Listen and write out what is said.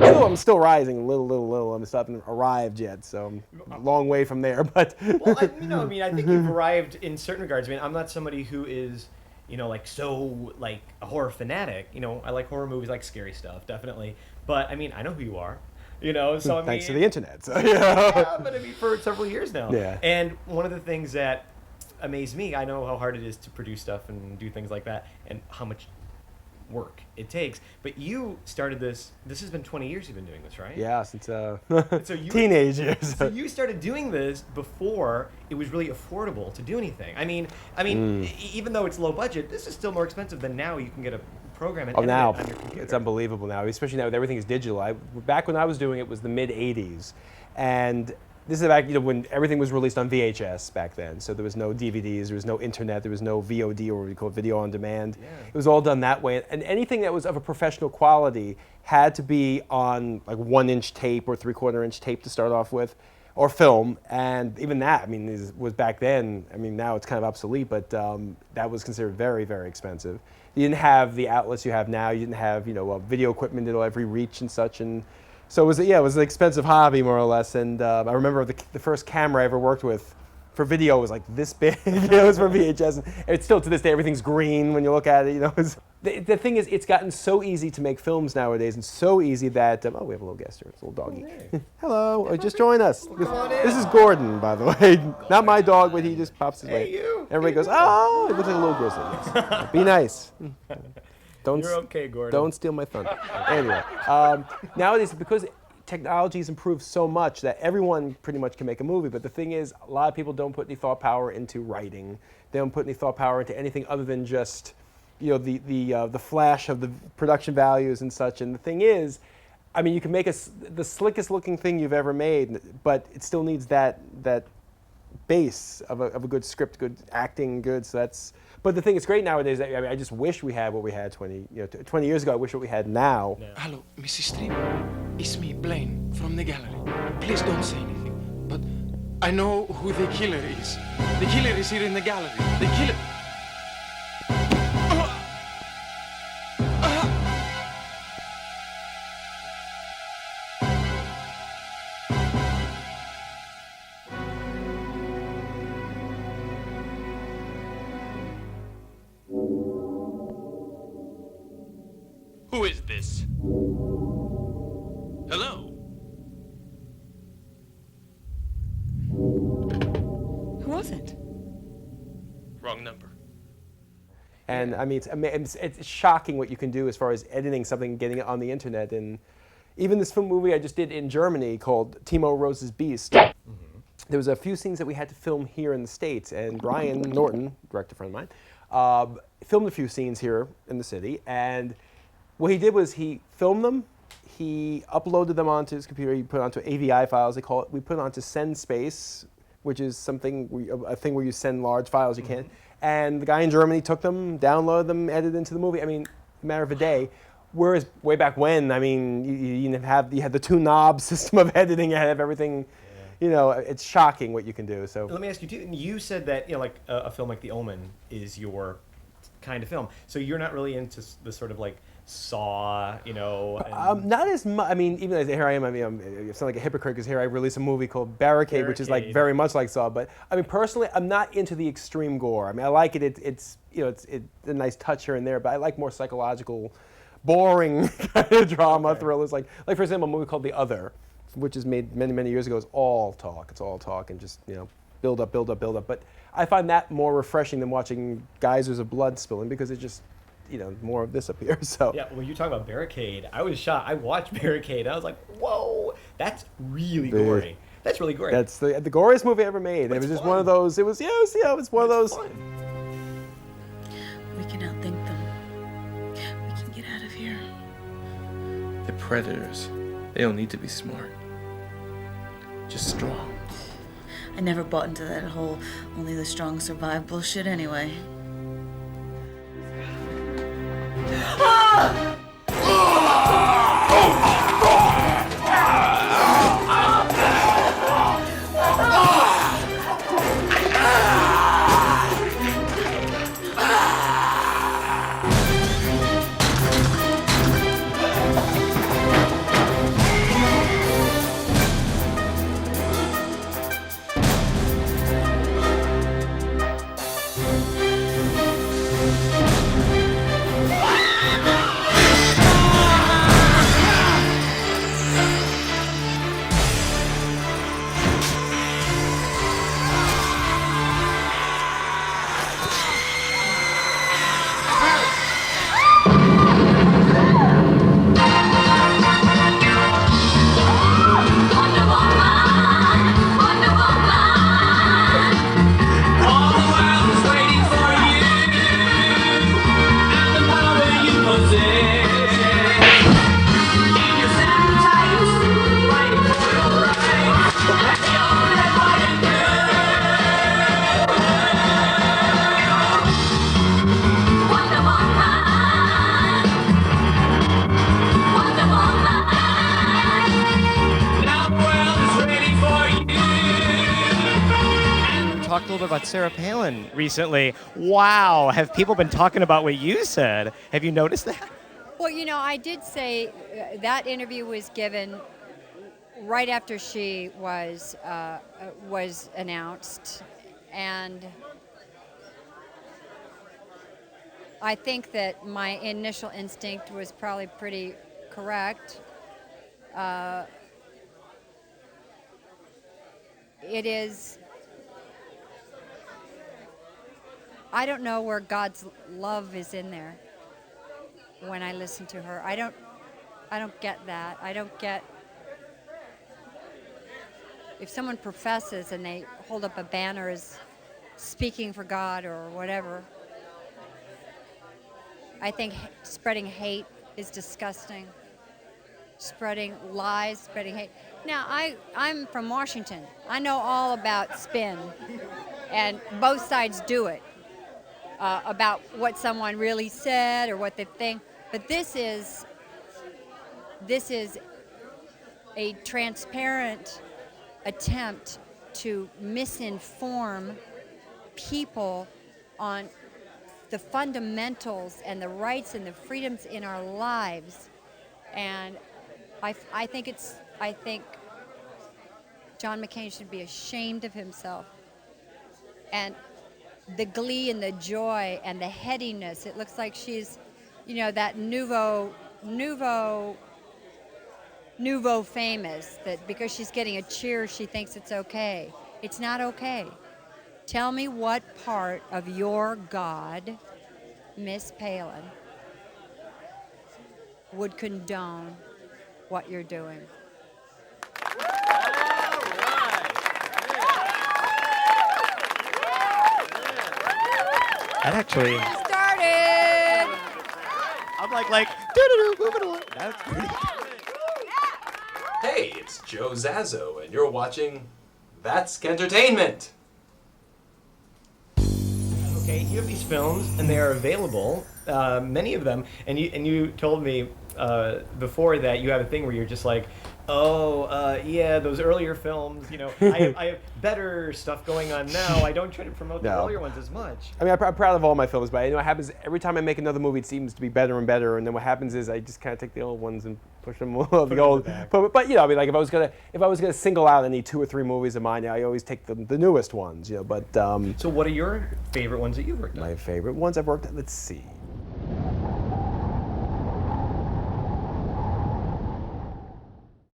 Although I'm still rising, little. I'm still haven't arrived yet, so I'm a long way from there. But well, I think you've arrived in certain regards. I mean, I'm not somebody who is, like so like a horror fanatic. I like horror movies, like scary stuff, definitely. But I mean, I know who you are. So I mean, thanks to the internet. So, yeah, but I mean, for several years now. Yeah. And one of the things that amazed me, I know how hard it is to produce stuff and do things like that, and how much work it takes. But you started this has been 20 years you've been doing this, right? Yeah, since teenage years. So you started doing this before it was really affordable to do anything. I mean, even though it's low budget, this is still more expensive than now. You can get a program and edit now it on your computer. it's unbelievable now, especially now that everything is digital. Back when I was doing it was the mid 80s, and this is back when everything was released on VHS back then. So there was no DVDs, there was no internet, there was no VOD, or what we call video on demand. Yeah. It was all done that way, and anything that was of a professional quality had to be on like 1-inch tape or 3/4-inch tape to start off with, or film. And even that, was back then. Now it's kind of obsolete, but that was considered very, very expensive. You didn't have the outlets you have now. You didn't have video equipment at every reach and such. And so it was an expensive hobby, more or less. And I remember the first camera I ever worked with for video was like this big. It was for VHS. And it's still to this day, everything's green when you look at it. The thing is, it's gotten so easy to make films nowadays, and so easy that we have a little guest here. It's a little doggy. Hey. Hello, just join us. This is Gordon, by the way. Not my dog, but he just pops his Hey, way. you. Everybody goes, oh, it looks like a little grizzly. Yes. Be nice. You're okay, Gordon. Don't steal my thunder. Anyway, nowadays, because technology's improved so much that everyone pretty much can make a movie, but the thing is, a lot of people don't put any thought power into writing. They don't put any thought power into anything other than just the flash of the production values and such. And the thing is, you can make the slickest looking thing you've ever made, but it still needs that base of a good script, good acting, good. So that's. But the thing that's great nowadays, I just wish we had what we had 20 years ago. I wish what we had now. Yeah. Hello, Mrs. Stream. It's me, Blaine, from the gallery. Please don't say anything. But I know who the killer is. The killer is here in the gallery. The killer. Who is this? Hello? Who was it? Wrong number. And it's shocking what you can do as far as editing something, getting it on the internet. And even this film movie I just did in Germany called Timo Rose's Beast. There was a few scenes that we had to film here in the States, and Brian Norton, director friend of mine, filmed a few scenes here in the city. And what he did was he filmed them, he uploaded them onto his computer, he put it onto AVI files, they call it. We put it onto SendSpace, which is a thing where you send large files you can't. And the guy in Germany took them, downloaded them, edited into the movie. A matter of a day. Whereas way back when, you had the two knob system of editing, you had everything. It's shocking what you can do. So let me ask you too. You said that like a film like The Omen is your kind of film. So you're not really into the sort of like Saw, and not as much. Even as here I am. I sound like a hypocrite because here I release a movie called Barricade, which is like very much like Saw. But personally, I'm not into the extreme gore. I like it. It's a nice touch here and there. But I like more psychological, boring kind of drama thrillers. Like for example, a movie called The Other, which is made many years ago. Is all talk. It's all talk and just build up. But I find that more refreshing than watching geysers of blood spilling because it just more of this up here. So yeah, when you talk about Barricade, I was shocked. I watched Barricade. I was like, whoa, that's really gory. That's really gory. That's the goriest movie I ever made. It was just one of those. It was it's one of those. Fun. We can outthink them. We can get out of here. The predators, they don't need to be smart. Just strong. I never bought into that whole only the strong survive bullshit anyway. bit about Sarah Palin recently. Wow, have people been talking about what you said? Have you noticed that? Well, I did say that interview was given right after she was announced, and I think that my initial instinct was probably pretty correct. It is. I don't know where God's love is in there when I listen to her. I don't get that. I don't get if someone professes and they hold up a banner as speaking for God or whatever. I think spreading hate is disgusting. Spreading lies, spreading hate. Now, I'm from Washington. I know all about spin, and both sides do it, about what someone really said or what they think. But this is a transparent attempt to misinform people on the fundamentals and the rights and the freedoms in our lives. And I think John McCain should be ashamed of himself. And the glee and the joy and the headiness, it looks like she's, that nouveau famous, that because she's getting a cheer, she thinks it's okay. It's not okay. Tell me what part of your God, Miss Palin, would condone what you're doing. That actually. Started. I'm like, doo-doo-doo, moving along. That's pretty. Hey, it's Joe Zazzo, and you're watching That's Entertainment. Okay, you have these films, and they are available, many of them, and you told me before that you have a thing where you're just like, yeah, those earlier films, I have better stuff going on now. I don't try to promote the No. earlier ones as much. I mean, I'm proud of all my films, but I know what happens every time I make another movie, it seems to be better and better. And then what happens is I just kind of take the old ones and push them the old. But I mean, like if I was gonna single out any 2 or 3 movies of mine, I always take the newest ones, But So what are your favorite ones that you've worked on? my favorite ones I've worked on. Let's see.